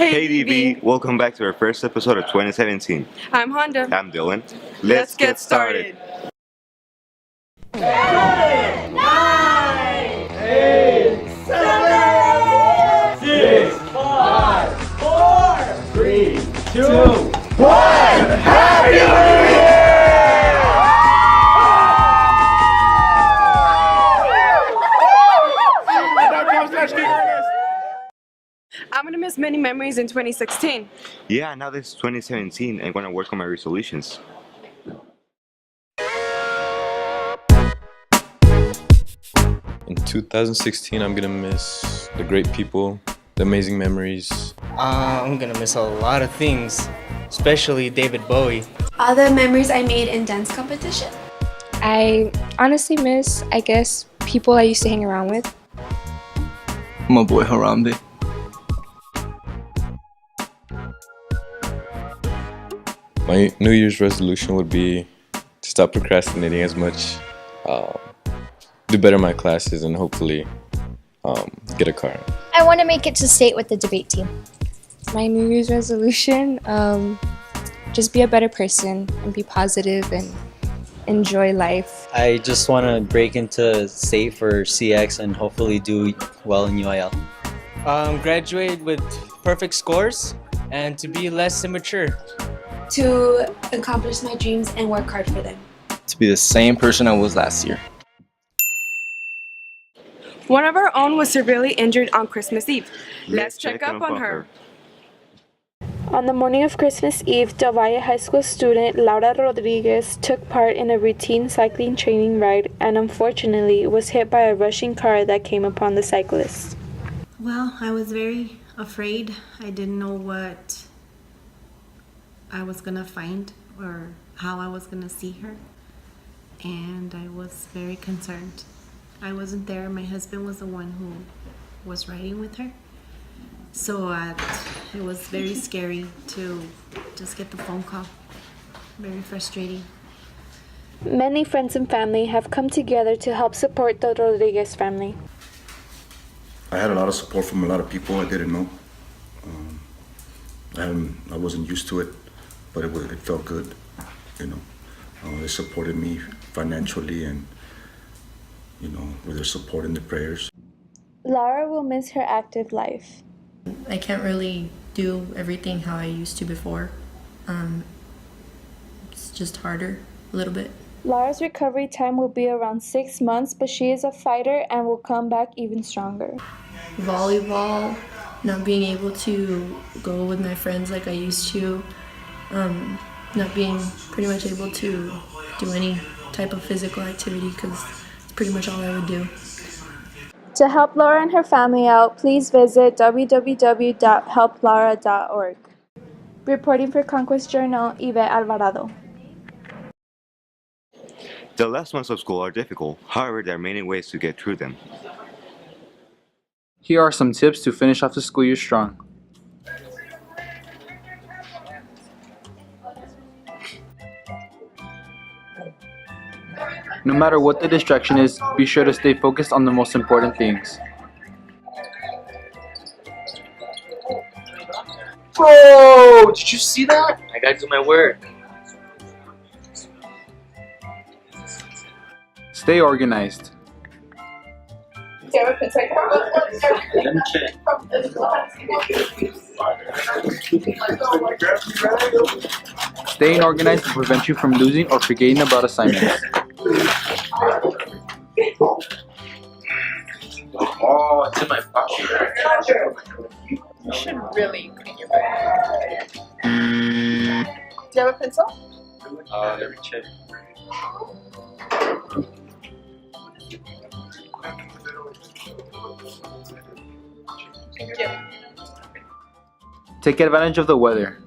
Hey DB, welcome back to our first episode of 2017. I'm Honda. I'm Dylan. Let's get started. 10, 9, 8, 7, 6, 5, 4, 3, 2, 1. Happy New Year! I'm gonna miss many memories in 2016. Yeah, now this is 2017. I'm gonna work on my resolutions. In 2016, I'm gonna miss the great people, the amazing memories. I'm gonna miss a lot of things, especially David Bowie. All the memories I made in dance competition. I honestly miss, I guess, people I used to hang around with. My boy Harambe. My New Year's resolution would be to stop procrastinating as much, do better in my classes, and hopefully get a car. I want to make it to state with the debate team. My New Year's resolution, just be a better person and be positive and enjoy life. I just want to break into state for CX and hopefully do well in UIL. Graduate with perfect scores and to be less immature. To accomplish my dreams and work hard for them. To be the same person I was last year. One of our own was severely injured on Christmas Eve. Let's check up on her. On the morning of Christmas Eve, Del Valle High School student Laura Rodriguez took part in a routine cycling training ride and unfortunately was hit by a rushing car that came upon the cyclist. Well, I was very afraid. I didn't know what I was gonna find or how I was gonna see her, and I was very concerned. I wasn't there. My husband was the one who was riding with her, so it was very scary to just get the phone call. Very frustrating. Many friends and family have come together to help support the Rodriguez family. I had a lot of support from a lot of people I didn't know. I wasn't used to it, but it felt good, you know. They supported me financially and, you know, with their support and their prayers. Laura will miss her active life. I can't really do everything how I used to before. It's just harder a little bit. Laura's recovery time will be around 6 months, but she is a fighter and will come back even stronger. Volleyball, not being able to go with my friends like I used to, not being pretty much able to do any type of physical activity because it's pretty much all I would do. To help Laura and her family out, please visit www.helplaura.org. Reporting for Conquest Journal, Yvette Alvarado. The last months of school are difficult, however, there are many ways to get through them. Here are some tips to finish off the school year strong. No matter what the distraction is, be sure to stay focused on the most important things. Bro, did you see that? I gotta do my work. Stay organized. Staying organized will prevent you from losing or forgetting about assignments. Oh, it's in my pocket. You should really clean your bag. Do you have a pencil? Let me check. Thank you. Take advantage of the weather.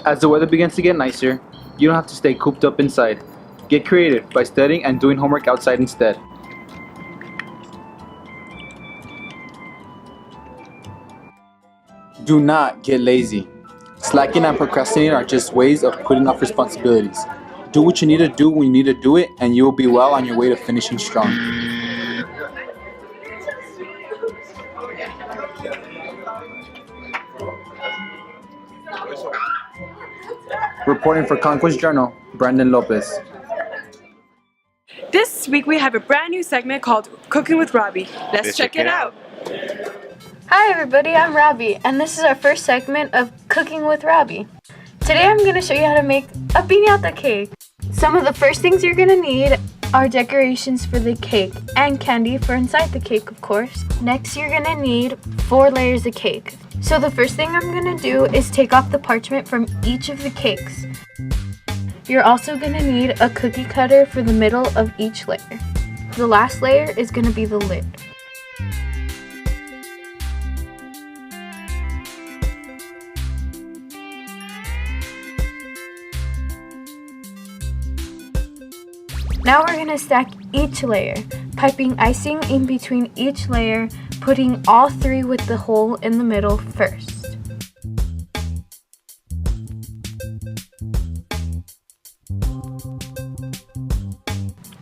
As the weather begins to get nicer, you don't have to stay cooped up inside. Get creative by studying and doing homework outside instead. Do not get lazy. Slacking and procrastinating are just ways of putting off responsibilities. Do what you need to do when you need to do it, and you will be well on your way to finishing strong. Reporting for Conquest Journal, Brandon Lopez. This week we have a brand new segment called Cooking with Robbie. Let's check it out. Hi everybody, I'm Robbie, and this is our first segment of Cooking with Robbie. Today I'm going to show you how to make a piñata cake. Some of the first things you're going to need are decorations for the cake and candy for inside the cake, of course. Next, you're going to need 4 layers of cake. So the first thing I'm going to do is take off the parchment from each of the cakes. You're also going to need a cookie cutter for the middle of each layer. The last layer is going to be the lid. Now we're going to stack each layer, piping icing in between each layer, putting all 3 with the hole in the middle first.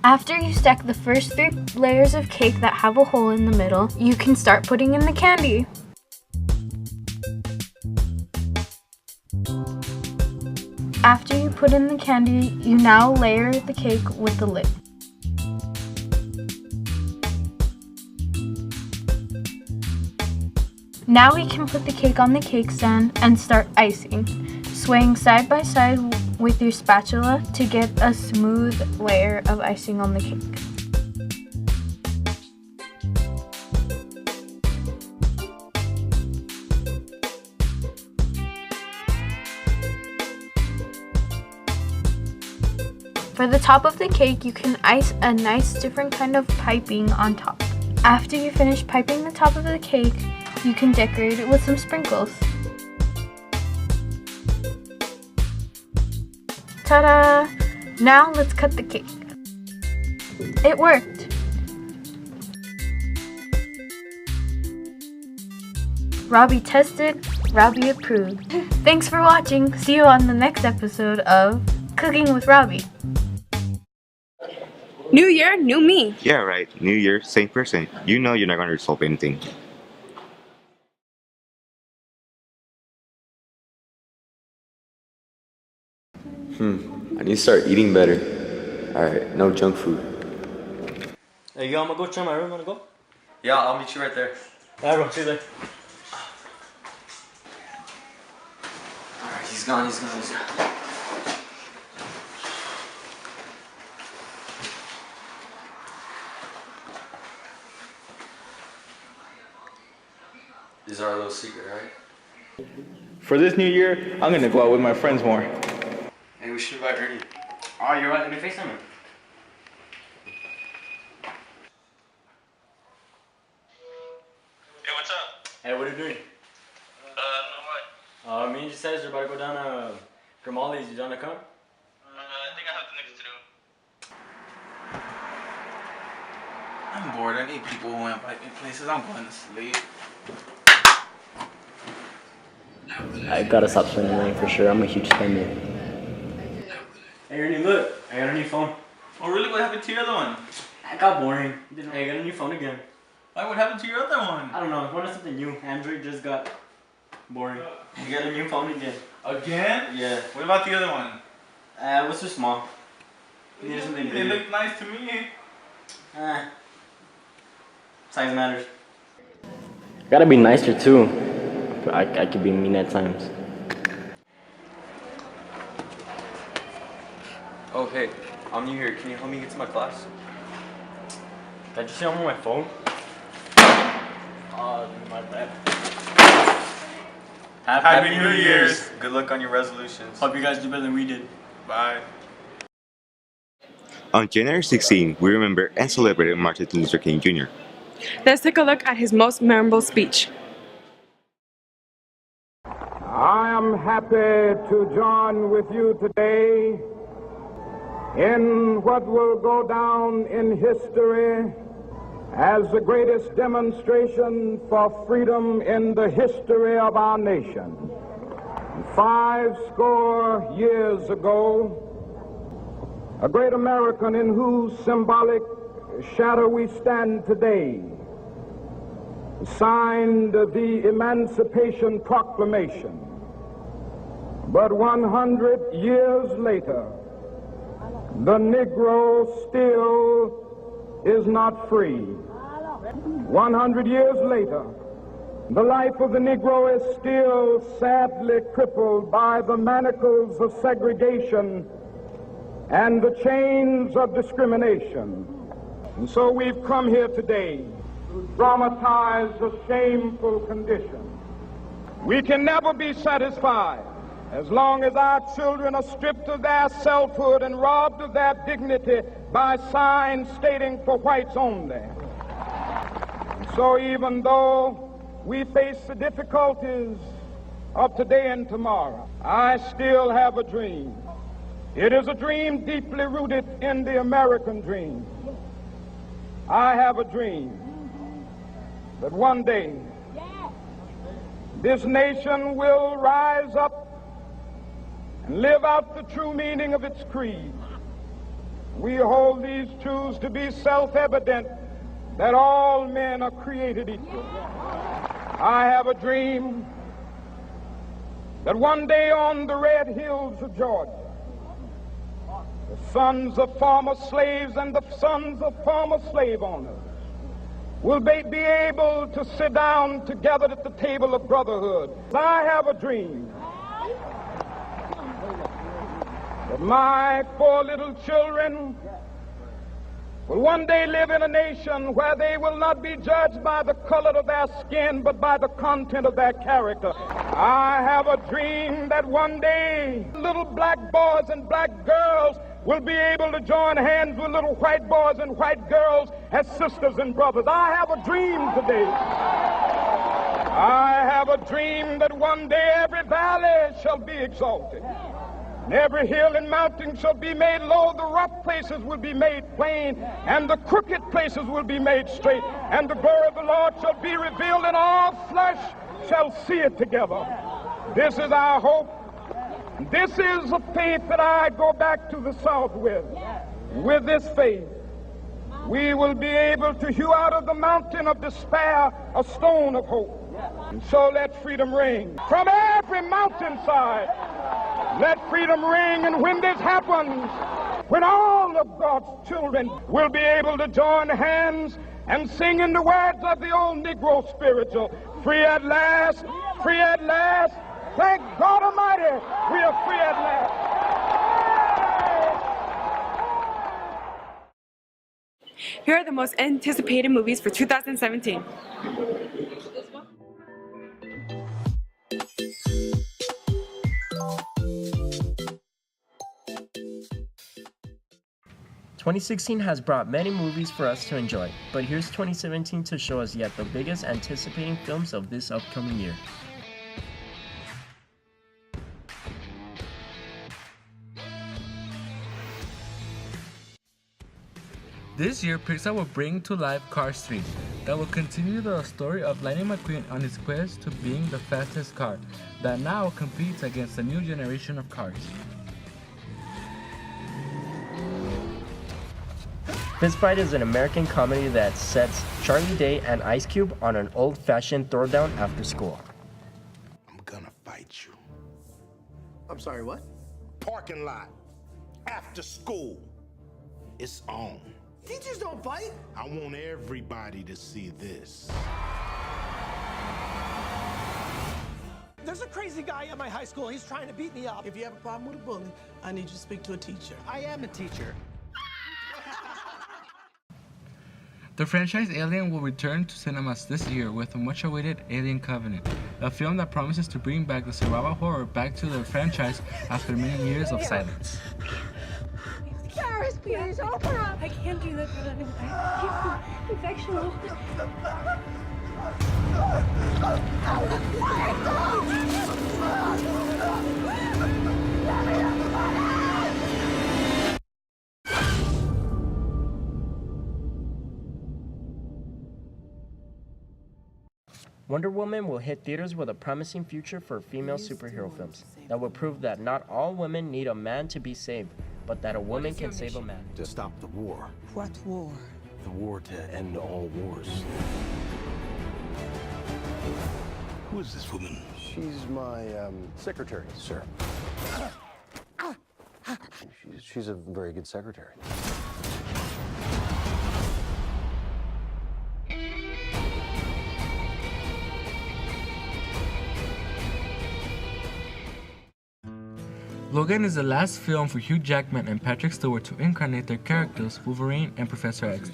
After you stack the first 3 layers of cake that have a hole in the middle, you can start putting in the candy. After you put in the candy, you now layer the cake with the lid. Now we can put the cake on the cake stand and start icing, swaying side by side with your spatula to get a smooth layer of icing on the cake. For the top of the cake, you can ice a nice different kind of piping on top. After you finish piping the top of the cake, you can decorate it with some sprinkles. Ta-da! Now let's cut the cake. It worked! Robbie tested, Robbie approved. Thanks for watching. See you on the next episode of Cooking with Robbie. New year, new me. Yeah, right. New Year, same person. You know you're not going to resolve anything. I need to start eating better. Alright, no junk food. Hey, yo, I'm gonna go check my room. Wanna go? Yeah, I'll meet you right there. Alright, bro. See you there. Alright, he's gone. These are our little secret, right? For this new year, I'm gonna go out with my friends more. Hey, we should invite Ernie. Oh, you're right. Let me FaceTime him. Hey, what's up? Hey, what are you doing? Not much. Me and Giselle are about to go down to Grimali's. You down to come? I think I have the next to do. I'm bored. I need people who invite me places. I'm going to sleep. I gotta stop spending money for sure. I'm a huge spender. Hey, Ernie, look. I got a new phone. Oh, really? What happened to your other one? I got boring. Hey, I got a new phone again. Why? What happened to your other one? I don't know. I wanted something new. Android just got boring. I got a new phone again. Again? Yeah. What about the other one? It was too small. Needed something They bigger. look nice to me. Size matters. Gotta be nicer too. I could be mean at times. Oh, hey, I'm new here. Can you help me get to my class? Did you see I'm on my phone? Oh, my bad. Happy New Year's. Good luck on your resolutions. Hope you guys do better than we did. Bye. On January 16, we remember and celebrated Martin Luther King Jr. Let's take a look at his most memorable speech. I am happy to join with you today in what will go down in history as the greatest demonstration for freedom in the history of our nation. 50 years ago, a great American in whose symbolic shadow we stand today signed the Emancipation Proclamation. But 100 years later, the Negro still is not free. 100 years later, the life of the Negro is still sadly crippled by the manacles of segregation and the chains of discrimination. And so we've come here today to dramatize a shameful condition. We can never be satisfied as long as our children are stripped of their selfhood and robbed of their dignity by signs stating for whites only. And so even though we face the difficulties of today and tomorrow, I still have a dream. It is a dream deeply rooted in the American dream. I have a dream that one day this nation will rise up and live out the true meaning of its creed. We hold these truths to be self-evident, that all men are created equal. I have a dream that one day on the red hills of Georgia, the sons of former slaves and the sons of former slave owners will be able to sit down together at the table of brotherhood. I have a dream that my 4 little children will one day live in a nation where they will not be judged by the color of their skin, but by the content of their character. I have a dream that one day little black boys and black girls will be able to join hands with little white boys and white girls as sisters and brothers. I have a dream today. I have a dream that one day every valley shall be exalted, and every hill and mountain shall be made low, the rough places will be made plain, and the crooked places will be made straight, and the glory of the Lord shall be revealed, and all flesh shall see it together. This is our hope. This is a faith that I go back to the South with. With this faith, we will be able to hew out of the mountain of despair a stone of hope. And so let freedom ring from every mountainside. Let freedom ring, and when this happens, when all of God's children will be able to join hands and sing in the words of the old Negro spiritual, free at last, free at last. Thank God Almighty, we are free at last. Here are the most anticipated movies for 2017. "2016 has brought many movies for us to enjoy, but here's 2017 to show us yet the biggest anticipating films of this upcoming year. This year, Pixar will bring to life Cars 3, that will continue the story of Lightning McQueen on his quest to being the fastest car, that now competes against a new generation of cars. Fistfight is an American comedy that sets Charlie Day and Ice Cube on an old-fashioned throwdown after school. I'm gonna fight you. I'm sorry, what? Parking lot. After school. It's on. Teachers don't fight. I want everybody to see this. There's a crazy guy at my high school. He's trying to beat me up. If you have a problem with a bully, I need you to speak to a teacher. I am a teacher. The franchise Alien will return to cinemas this year with a much-awaited Alien Covenant, a film that promises to bring back the survival horror back to the franchise after many years of silence. Paris, please, open up. I can't do that. Infection. Wonder Woman will hit theaters with a promising future for female superhero films that will prove that not all women need a man to be saved, but that a woman can save a man. To stop the war. What war? The war to end all wars. Who is this woman? She's my secretary, sir. She's a very good secretary. Logan is the last film for Hugh Jackman and Patrick Stewart to incarnate their characters, Wolverine and Professor X.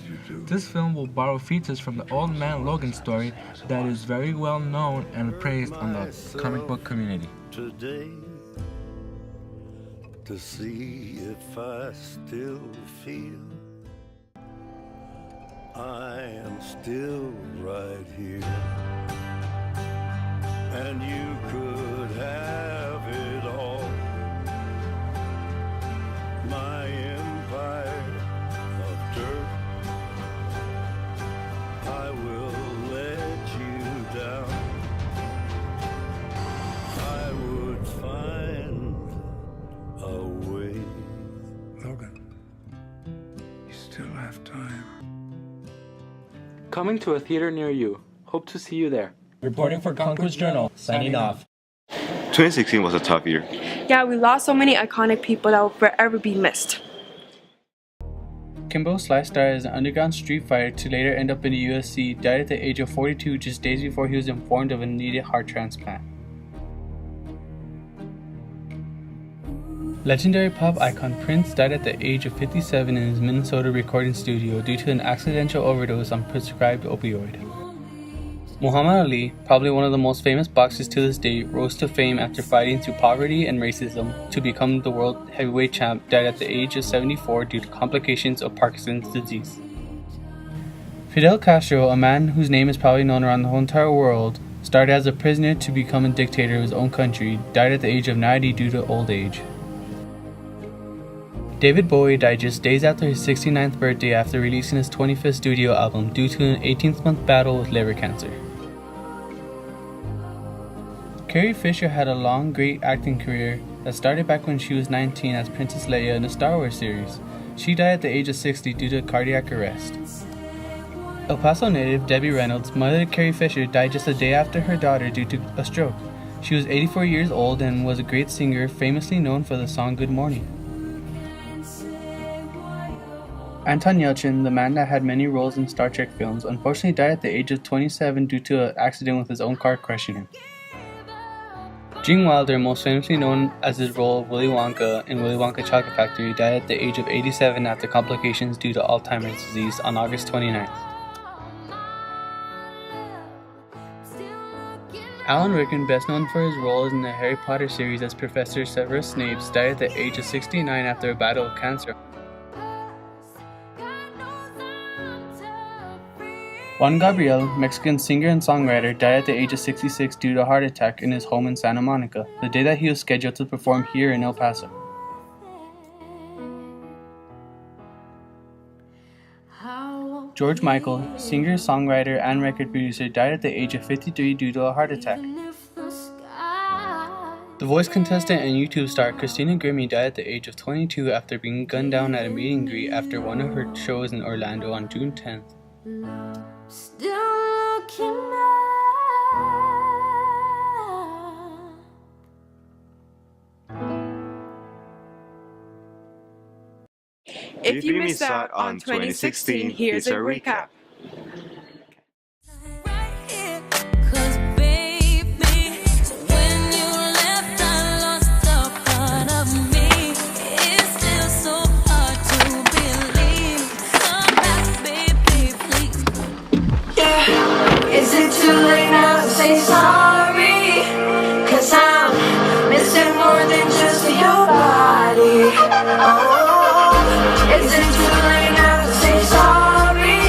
This film will borrow features from the Old Man Logan story that is very well known and praised on the comic book community. Today, to see if I still feel I am still right here, and you could have it all. My empire of dirt, I will let you down. I would find a way. Logan, you still have time. Coming to a theater near you. Hope to see you there. Reporting for Conquest Journal, signing off. 2016 was a tough year. Yeah, we lost so many iconic people that will forever be missed. Kimbo Slice started as an underground street fighter to later end up in the UFC, died at the age of 42 just days before he was informed of a needed heart transplant. Legendary pop icon Prince died at the age of 57 in his Minnesota recording studio due to an accidental overdose on prescribed opioid. Muhammad Ali, probably one of the most famous boxers to this day, rose to fame after fighting through poverty and racism to become the world heavyweight champ, died at the age of 74 due to complications of Parkinson's disease. Fidel Castro, a man whose name is probably known around the whole entire world, started as a prisoner to become a dictator of his own country, died at the age of 90 due to old age. David Bowie died just days after his 69th birthday after releasing his 25th studio album due to an 18th-month battle with liver cancer. Carrie Fisher had a long, great acting career that started back when she was 19 as Princess Leia in the Star Wars series. She died at the age of 60 due to cardiac arrest. El Paso native Debbie Reynolds, mother to Carrie Fisher, died just a day after her daughter due to a stroke. She was 84 years old and was a great singer, famously known for the song Good Morning. Anton Yelchin, the man that had many roles in Star Trek films, unfortunately died at the age of 27 due to an accident with his own car crushing him. Gene Wilder, most famously known as his role of Willy Wonka in Willy Wonka Chocolate Factory, died at the age of 87 after complications due to Alzheimer's disease on August 29th. Alan Rickman, best known for his roles in the Harry Potter series as Professor Severus Snape, died at the age of 69 after a battle with cancer. Juan Gabriel, Mexican singer and songwriter, died at the age of 66 due to a heart attack in his home in Santa Monica, the day that he was scheduled to perform here in El Paso. George Michael, singer, songwriter, and record producer, died at the age of 53 due to a heart attack. The Voice contestant and YouTube star Christina Grimmie died at the age of 22 after being gunned down at a meet and greet after one of her shows in Orlando on June 10th. Still looking up. If you missed out on 2016, here's a recap. Is it too late now to say sorry? 'Cause I'm missing more than just your body. Oh, is it too late now to say sorry?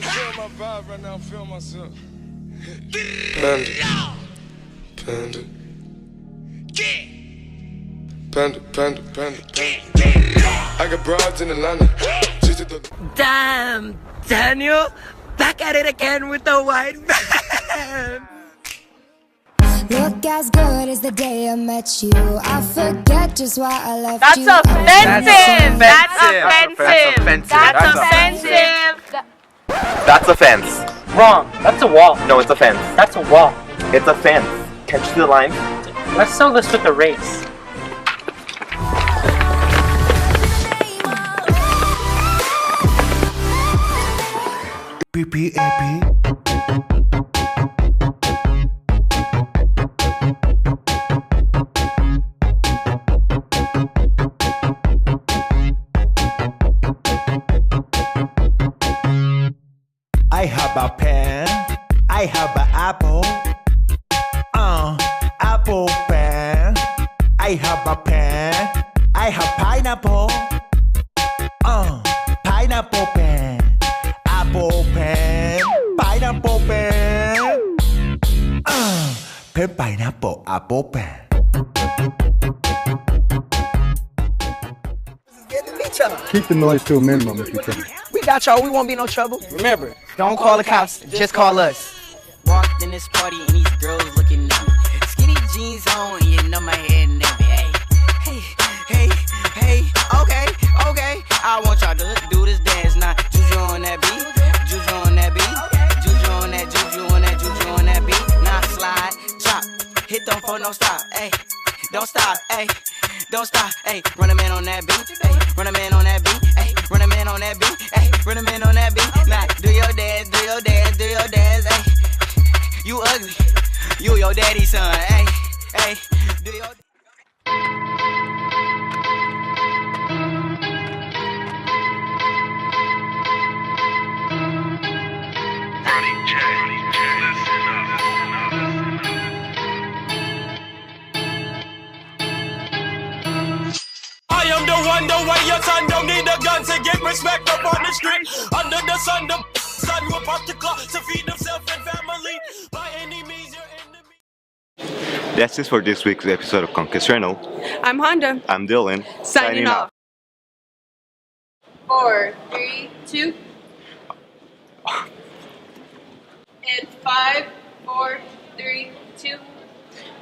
can feel my vibe right now. Feel myself. Panda. Panda. Panda, panda, panda, panda. I got broads in Atlanta. Damn, Daniel, back at it again with the white man. Look as good as the day I met you. I forget just why I left That's you. offensive. That's offensive. That's offensive. That's a fence. Wrong. That's a wall. No, it's a fence. That's a wall. It's a fence. Catch the line. Let's sell this with a race. PPAP. I have a pen, I have an apple, apple pen. I have a pen, I have pineapple, pineapple pen, apple pen, pineapple pen, pen pineapple apple pen. Keep the noise to a minimum if you can. We got y'all, we won't be no trouble. Remember, don't call the cops, just call us. Walked in this party and these girls looking at me. Skinny jeans on, you know my head nappy. Hey, okay. I want y'all to do this dance now. Juju on that beat, juju on that beat, juju on that, juju on that, juju on that beat. Now slide, chop, hit them for no stop, hey. Don't stop, hey. Don't stop, hey. Run a man on that beat, hey. Run a man on that beat, hey. Run a man on that beat, hey. Run a man on that beat. Now do your dance, do your dance, do your dance, hey. You ugly, you your daddy's son, hey. Do your I am the one, the way your son don't need a gun to get respect up on the street. Under the sun will pop the clock to feed himself and family. By any means, your enemy. That's it for this week's episode of Conquest Rental. I'm Honda. I'm Dylan. Signing off. 4, 3, 2. And 5, 4, 3, 2.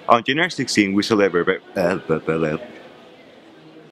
On January 16, we celebrate.